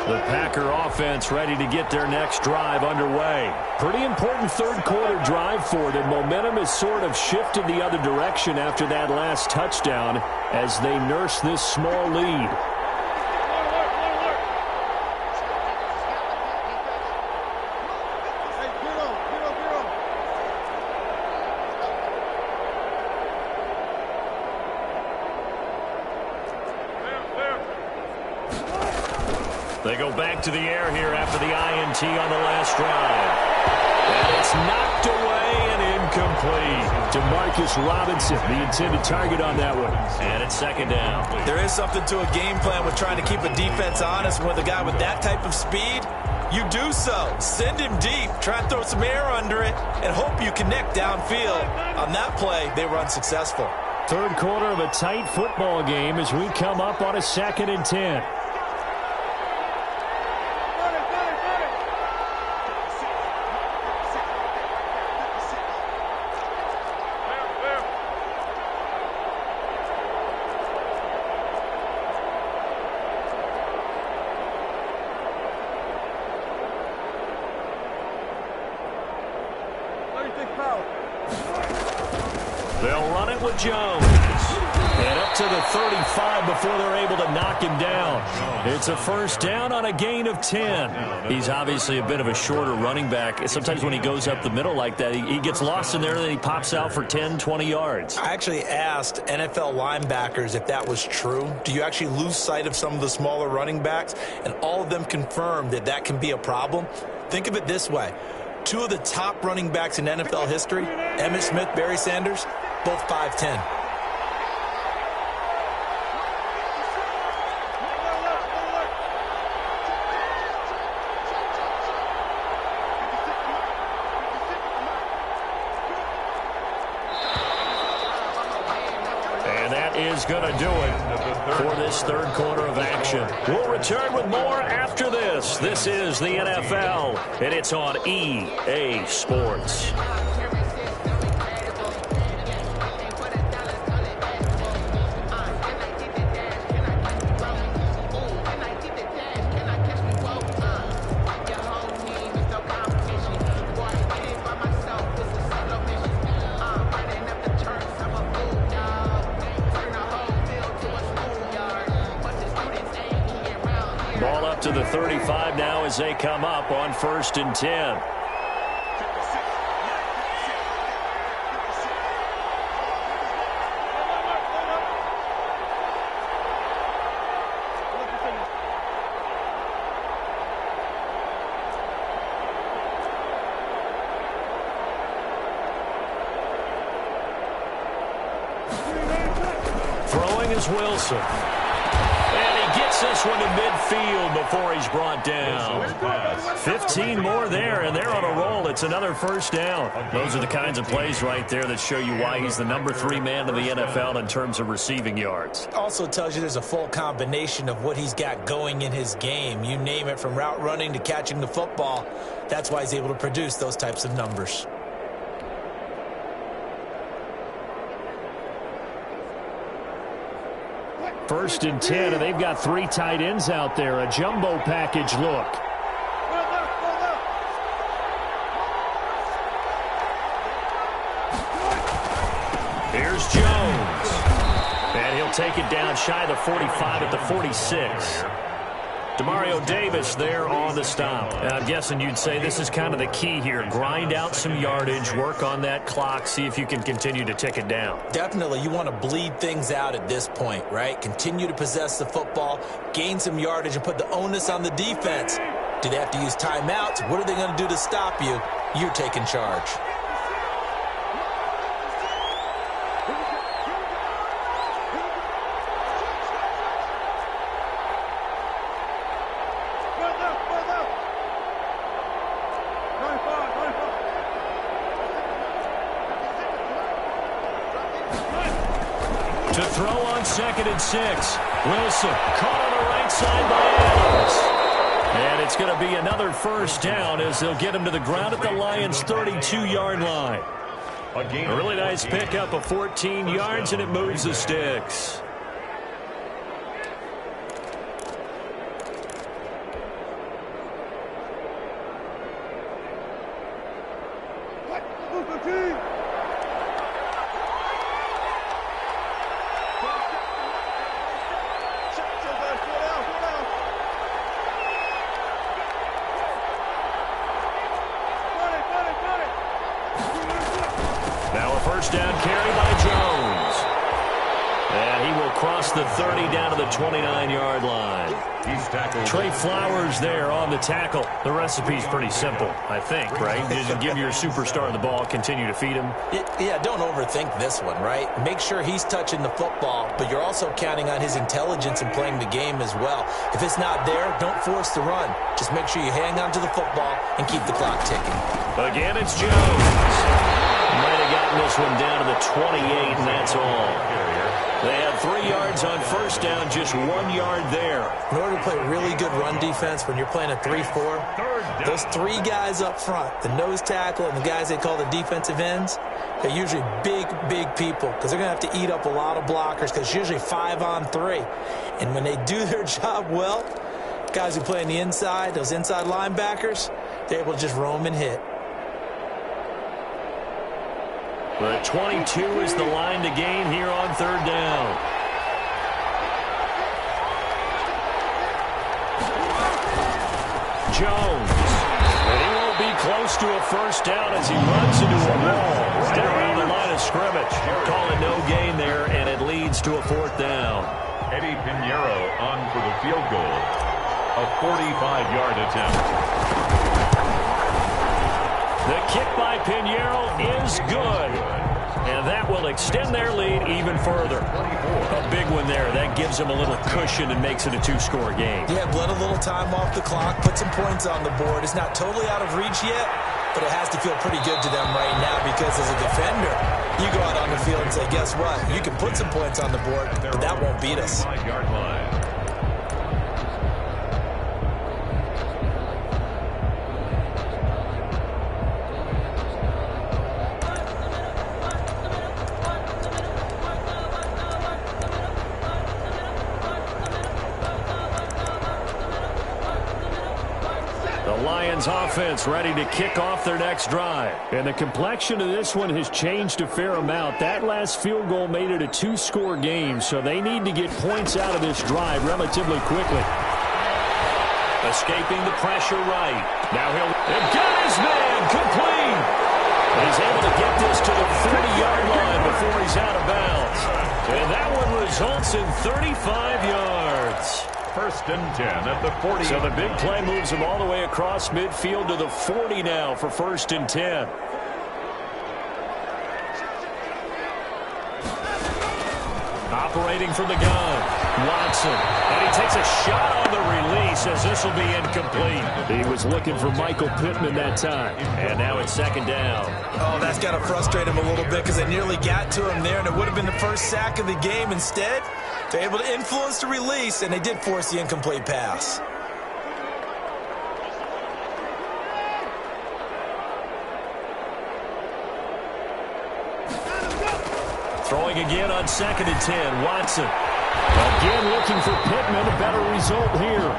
[SPEAKER 1] The Packer offense ready to get their next drive underway.
[SPEAKER 2] Pretty important third quarter drive for them. Momentum has sort of shifted the other direction after that last touchdown as they nurse this small lead.
[SPEAKER 1] They go back to the air here after the INT on the last drive. And it's knocked away and incomplete.
[SPEAKER 2] Demarcus Robinson, the intended target on that one.
[SPEAKER 1] And it's second down.
[SPEAKER 3] There is something to a game plan with trying to keep a defense honest. With a guy with that type of speed, you do so. Send him deep. Try and throw some air under it and hope you connect downfield. On that play, they were unsuccessful.
[SPEAKER 2] Third quarter of a tight football game as we come up on a 2nd and 10.
[SPEAKER 1] They'll run it with Jones. And up to the 35 before they're able to knock him down. It's a first down on a gain of 10. He's obviously a bit of a shorter running back. Sometimes when he goes up the middle like that, he gets lost in there and then he pops out for 10, 20 yards.
[SPEAKER 3] I actually asked NFL linebackers if that was true. Do you actually lose sight of some of the smaller running backs? And all of them confirmed that that can be a problem. Think of it this way. Two of the top running backs in NFL history, Emmitt Smith, Barry Sanders, both 5'10".
[SPEAKER 1] And that is going to do it for this third quarter of action. We'll return with more after this. This is the NFL, and it's on EA Sports. Ball up to the 35 now as they come up on 1st and 10. Throwing is Wilson. This one to midfield before he's brought down. 15 more there, and they're on a roll. It's another first down. Those are the kinds of plays right there that show you why he's the number 3 man in the NFL in terms of receiving yards.
[SPEAKER 3] Also tells you there's a full combination of what he's got going in his game. You name it, from route running to catching the football. That's why he's able to produce those types of numbers.
[SPEAKER 2] First and 10, and they've got 3 tight ends out there. A jumbo package look.
[SPEAKER 1] Here's Jones. And he'll take it down shy of the 45 at the 46. Demario Davis there on the stop. And I'm guessing you'd say this is kind of the key here. Grind out some yardage, work on that clock, see if you can continue to tick it down.
[SPEAKER 3] Definitely, you want to bleed things out at this point, right? Continue to possess the football, gain some yardage, and put the onus on the defense. Do they have to use timeouts? What are they going to do to stop you? You're taking charge.
[SPEAKER 1] To throw on 2nd and 6. Wilson caught on the right side by Adams. And it's going to be another first down as they'll get him to the ground at the Lions' 32-yard line. A really nice pickup of 14 yards, and it moves the sticks. First down carry by Jones. And he will cross the 30 down to the 29-yard line.
[SPEAKER 4] He's tackled.
[SPEAKER 1] Trey Flowers there on the tackle. The recipe's pretty simple, I think, right? You just give your superstar the ball, continue to feed him.
[SPEAKER 3] Yeah, don't overthink this one, right? Make sure he's touching the football, but you're also counting on his intelligence in playing the game as well. If it's not there, don't force the run. Just make sure you hang on to the football and keep the clock ticking.
[SPEAKER 1] Again, it's Jones. Might have gotten this one down to the 28, and that's all. They had 3 yards on first down, just 1 yard there.
[SPEAKER 3] In order to play really good run defense when you're playing a 3-4, those 3 guys up front, the nose tackle and the guys they call the defensive ends, they're usually big people because they're going to have to eat up a lot of blockers because it's usually 5 on 3. And when they do their job well, guys who play on the inside, those inside linebackers, they're able to just roam and hit.
[SPEAKER 1] But 22 is the line to gain here on 3rd down. Jones. And he won't be close to a first down as he runs into a wall right around the line of scrimmage. Call it no gain there, and it leads to a 4th down.
[SPEAKER 4] Eddie Pinheiro on for the field goal. A 45-yard attempt.
[SPEAKER 1] The kick by Pinheiro is good. And that will extend their lead even further. A big one there. That gives them a little cushion and makes it a 2-score game.
[SPEAKER 3] Yeah, bled a little time off the clock, put some points on the board. It's not totally out of reach yet, but it has to feel pretty good to them right now because as a defender, you go out on the field and say, guess what? You can put some points on the board, but that won't beat us.
[SPEAKER 4] 5-yard line.
[SPEAKER 1] Offense ready to kick off their next drive. And the complexion of this one has changed a fair amount. That last field goal made it a 2-score game, so they need to get points out of this drive relatively quickly. Escaping the pressure right. Now he'll got his man complete. He's able to get this to the 30-yard line before he's out of bounds. And that one results in 35 yards.
[SPEAKER 4] 1st and 10 at the 40.
[SPEAKER 1] So the big play moves them all the way across midfield to the 40 now for 1st and 10. Operating from the gun, Watson. And he takes a shot on the release as this will be incomplete. He was looking for Michael Pittman that time. And now it's 2nd down.
[SPEAKER 3] Oh, that's got to frustrate him a little bit because they nearly got to him there, and it would have been the first sack of the game. Instead, they're able to influence the release, and they did force the incomplete pass.
[SPEAKER 1] Throwing again on 2nd and 10. Watson. Again looking for Pittman. A better result here.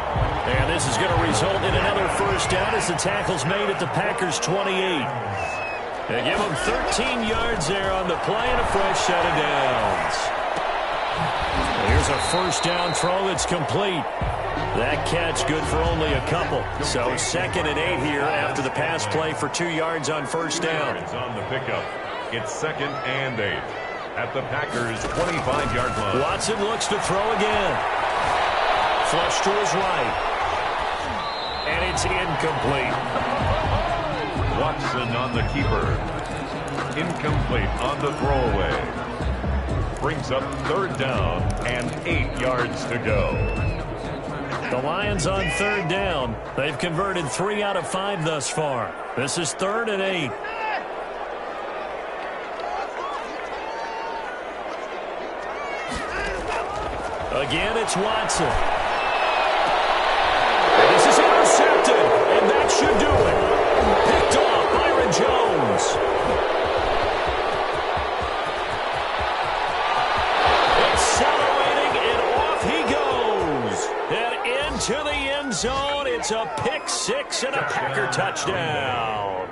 [SPEAKER 1] And this is going to result in another first down as the tackle's made at the Packers' 28. They give them 13 yards there on the play and a fresh set of downs. Here's a first down throw that's complete. That catch good for only a couple. So 2nd and 8 here after the pass play for 2 yards on first down.
[SPEAKER 4] On the pickup, it's 2nd and 8 at the Packers' 25-yard line.
[SPEAKER 1] Watson looks to throw again. Flush to his right. And it's incomplete.
[SPEAKER 4] Watson on the keeper. Incomplete on the throwaway. Brings up 3rd down and 8 yards to go.
[SPEAKER 1] The Lions on 3rd down. They've converted 3 out of 5 thus far. This is 3rd and 8. Again, it's Watson. And this is intercepted, and that should do it. Picked off Byron Jones. Accelerating, and off he goes. And into the end zone. It's a pick six and a Packer touchdown.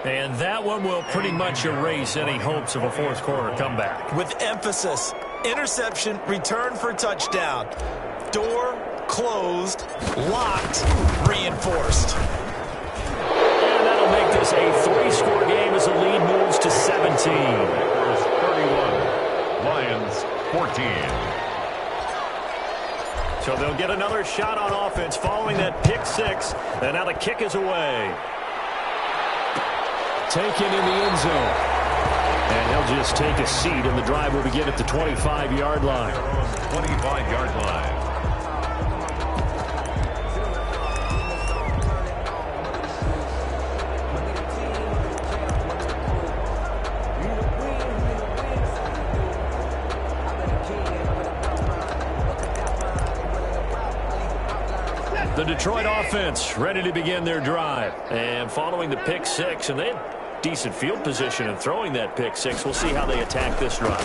[SPEAKER 1] And that one will pretty much erase any hopes of a fourth quarter comeback.
[SPEAKER 3] With emphasis, interception, return for touchdown. Door closed, locked, reinforced.
[SPEAKER 1] And that'll make this a 3-score game as the lead moves to 17.
[SPEAKER 4] Packers 31, Lions 14.
[SPEAKER 1] So they'll get another shot on offense following that pick six. And now the kick is away.
[SPEAKER 2] Taken in the end zone.
[SPEAKER 1] And he'll just take a seat, and the drive will begin at the 25-yard line.
[SPEAKER 4] 25-yard line.
[SPEAKER 1] The Detroit offense ready to begin their drive. And following the pick six, and they had decent field position in throwing that pick six. We'll see how they attack this drive.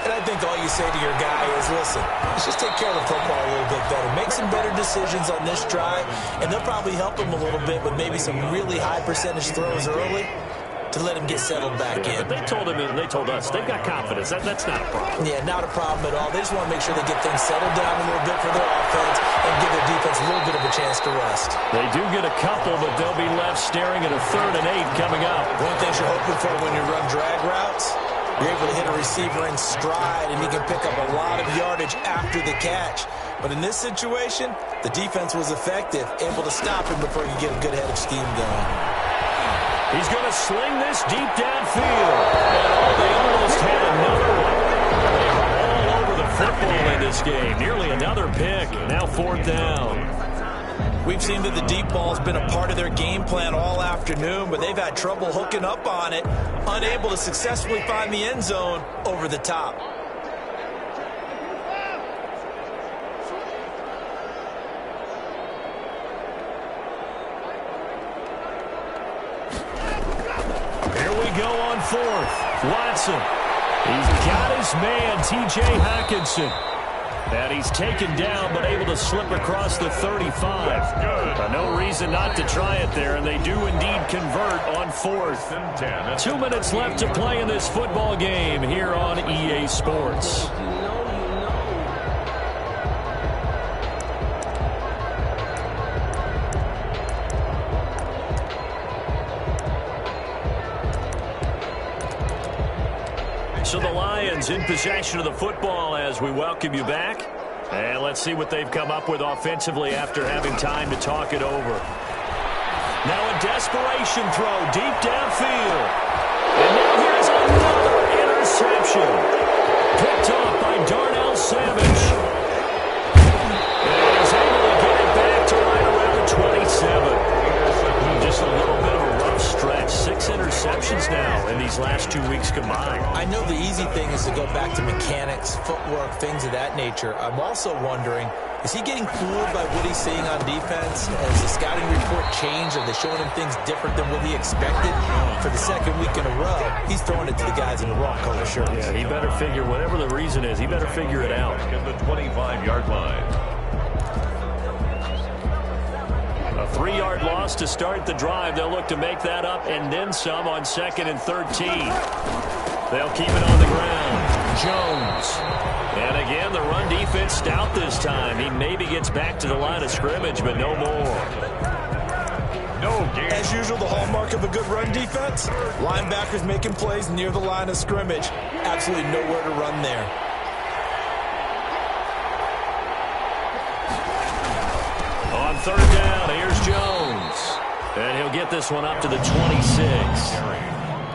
[SPEAKER 3] And I think all you say to your guy is, listen, let's just take care of the football a little bit better. Make some better decisions on this drive, and they'll probably help him a little bit with maybe some really high percentage throws early to let him get settled back in.
[SPEAKER 1] But they told him, and they told us, they've got confidence. That's not a problem.
[SPEAKER 3] Yeah, not a problem at all. They just want to make sure they get things settled down a little bit for their offense and give their defense a little bit of a chance to rest.
[SPEAKER 1] They do get a couple, but they'll be left staring at a 3rd and 8 coming up.
[SPEAKER 3] One of the things you're hoping for when you run drag routes, you're able to hit a receiver in stride, and he can pick up a lot of yardage after the catch. But in this situation, the defense was effective, able to stop him before you get a good head of steam going.
[SPEAKER 1] He's going to sling this deep downfield. And they almost had another one. They are all over the football in this game. Nearly another pick. Now 4th down.
[SPEAKER 3] We've seen that the deep ball's been a part of their game plan all afternoon, but they've had trouble hooking up on it, unable to successfully find the end zone over the top.
[SPEAKER 1] Go on 4th. Watson. He's got his man, T.J. Hockenson. And he's taken down, but able to slip across the 35. No reason not to try it there, and they do indeed convert on 4th. 2 minutes left to play in this football game here on EA Sports. So the Lions in possession of the football as we welcome you back. And let's see what they've come up with offensively after having time to talk it over. Now a desperation throw deep downfield. And now here's another interception. Picked off by Darnell Savage. And he's able to get it back to right around the 27. Just a little bit of a rough stretch. 6 interceptions now in these last 2 weeks combined.
[SPEAKER 3] I know the easy thing is to go back to mechanics, footwork, things of that nature. I'm also wondering, is he getting fooled by what he's seeing on defense? Has the scouting report changed? Are they showing him things different than what he expected? For the 2nd week in a row, he's throwing it to the guys in the wrong color shirts.
[SPEAKER 1] Yeah, he better figure, whatever the reason is, he better figure it out.
[SPEAKER 4] At the 25-yard line.
[SPEAKER 1] A 3-yard loss to start the drive. They'll look to make that up and then some on 2nd and 13. They'll keep it on the ground. Jones. And again, the run defense stout this time. He maybe gets back to the line of scrimmage, but no more.
[SPEAKER 4] No game.
[SPEAKER 3] As usual, the hallmark of a good run defense, linebackers making plays near the line of scrimmage. Absolutely nowhere to run there.
[SPEAKER 1] On 3rd down, here's Jones. And he'll get this one up to the 26.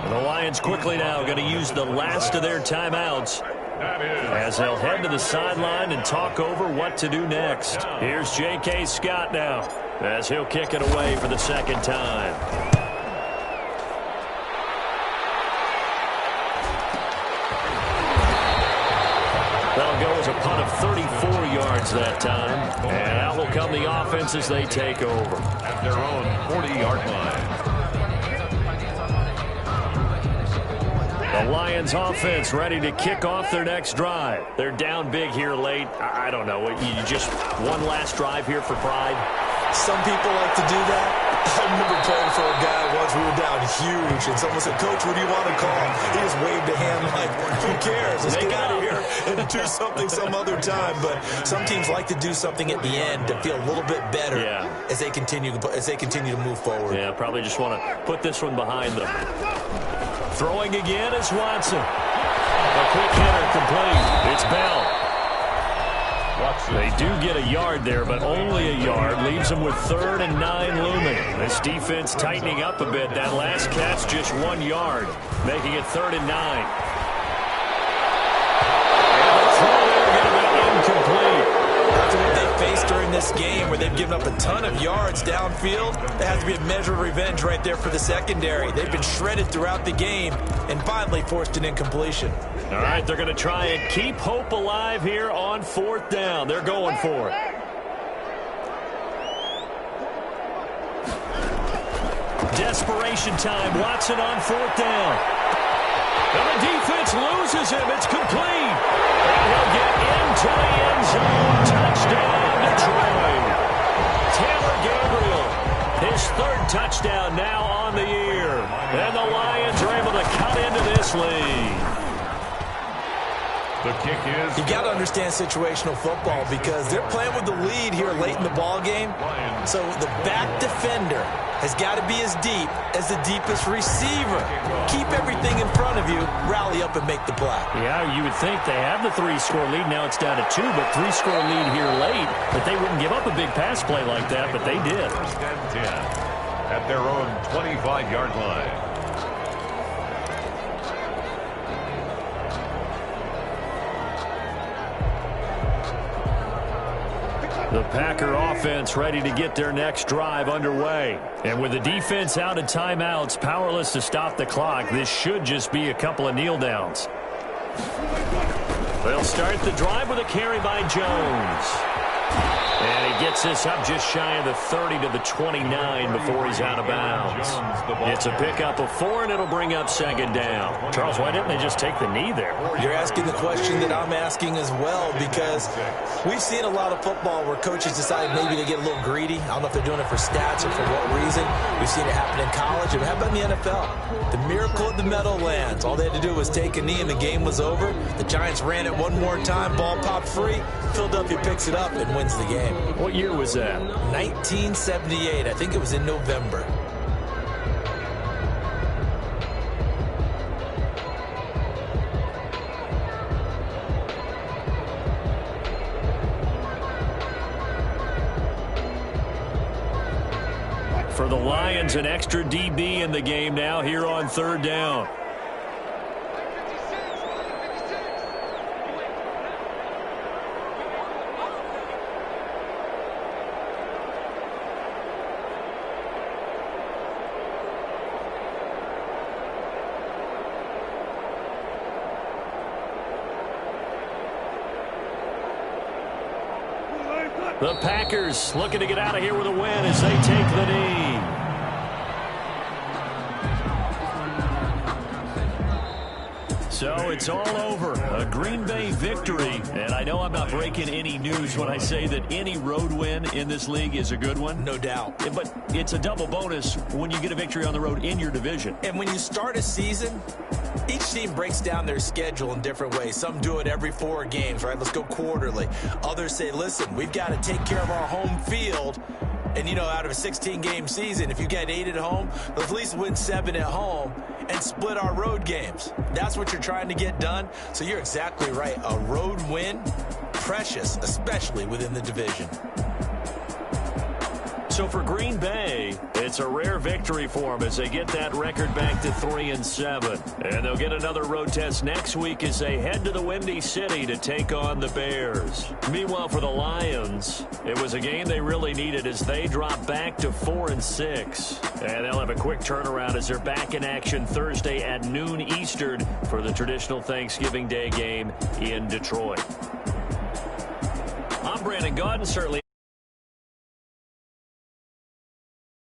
[SPEAKER 1] And the Lions quickly now going to use the last of their timeouts as they'll head to the sideline and talk over what to do next. Here's J.K. Scott now as he'll kick it away for the 2nd time.
[SPEAKER 2] 34 yards that time. And out will come the offense as they take over.
[SPEAKER 4] At their own 40-yard line.
[SPEAKER 2] The Lions offense ready to kick off their next drive. They're down big here late. I don't know. You just one last drive here for pride?
[SPEAKER 3] Some people like to do that. I remember playing for a guy once. We were down huge, and someone said, "Coach, what do you want to call?" He just waved a hand like, who cares? Let's get out of here and do something some other time. But some teams like to do something at the end to feel a little bit better as they continue to move forward.
[SPEAKER 2] Yeah, probably just want to put this one behind them. Throwing again is Watson. A quick hitter complete. It's Bell. They do get a yard there, but only a yard. Leaves them with 3rd and 9 looming. This defense tightening up a bit. That last catch just 1 yard, making it 3rd and 9. And the throw there going to be incomplete.
[SPEAKER 3] After what they faced during this game where they've given up a ton of yards downfield, there has to be a measure of revenge right there for the secondary. They've been shredded throughout the game and finally forced an incompletion.
[SPEAKER 2] All right, they're going to try and keep hope alive here on 4th down. They're going for it. Desperation time. Watson on 4th down. And the defense loses him. It's complete. And he'll get into the end zone. Touchdown, Detroit. Taylor Gabriel, his 3rd touchdown now on the year. And the Lions are able to cut into this lead.
[SPEAKER 4] The kick is...
[SPEAKER 3] You got to understand situational football because they're playing with the lead here late in the ball game. So the back defender has got to be as deep as the deepest receiver. Keep everything in front of you, rally up and make the play.
[SPEAKER 2] Yeah, you would think they have the 3-score lead. Now it's down to 2, but 3-score lead here late. But they wouldn't give up a big pass play like that, but they did.
[SPEAKER 4] 1st and 10 at their own 25-yard line.
[SPEAKER 2] The Packer offense ready to get their next drive underway. And with the defense out of timeouts, powerless to stop the clock, this should just be a couple of kneel downs. They'll start the drive with a carry by Jones. And he gets this up just shy of the 30 to the 29 before he's out of bounds. It's a pickup of 4, and it'll bring up 2nd down. Charles, why didn't they just take the knee there?
[SPEAKER 3] You're asking the question that I'm asking as well because we've seen a lot of football where coaches decide maybe they get a little greedy. I don't know if they're doing it for stats or for what reason. We've seen it happen in college. And how about in the NFL? The miracle of the Meadowlands. All they had to do was take a knee and the game was over. The Giants ran it one more time. Ball popped free. Philadelphia picks it up and wins the game.
[SPEAKER 2] What year was that?
[SPEAKER 3] 1978. I think it was in November.
[SPEAKER 2] For the Lions, an extra DB in the game now here on 3rd down. The Packers looking to get out of here with a win as they take the knee. So it's all over. A Green Bay victory. And I know I'm not breaking any news when I say that any road win in this league is a good one.
[SPEAKER 3] No doubt.
[SPEAKER 2] But it's a double bonus when you get a victory on the road in your division.
[SPEAKER 3] And when you start a season, each team breaks down their schedule in different ways. Some do it every 4 games, right? Let's go quarterly. Others say, listen, we've got to take care of our home field. And, you know, out of a 16-game season, if you get 8 at home, let's at least win 7 at home and split our road games. That's what you're trying to get done. So you're exactly right. A road win, precious, especially within the division.
[SPEAKER 2] So for Green Bay, it's a rare victory for them as they get that record back to 3-7. And they'll get another road test next week as they head to the Windy City to take on the Bears. Meanwhile, for the Lions, it was a game they really needed as they drop back to 4-6. And they'll have a quick turnaround as they're back in action Thursday at noon Eastern for the traditional Thanksgiving Day game in Detroit.
[SPEAKER 1] I'm Brandon Gaudin. Certainly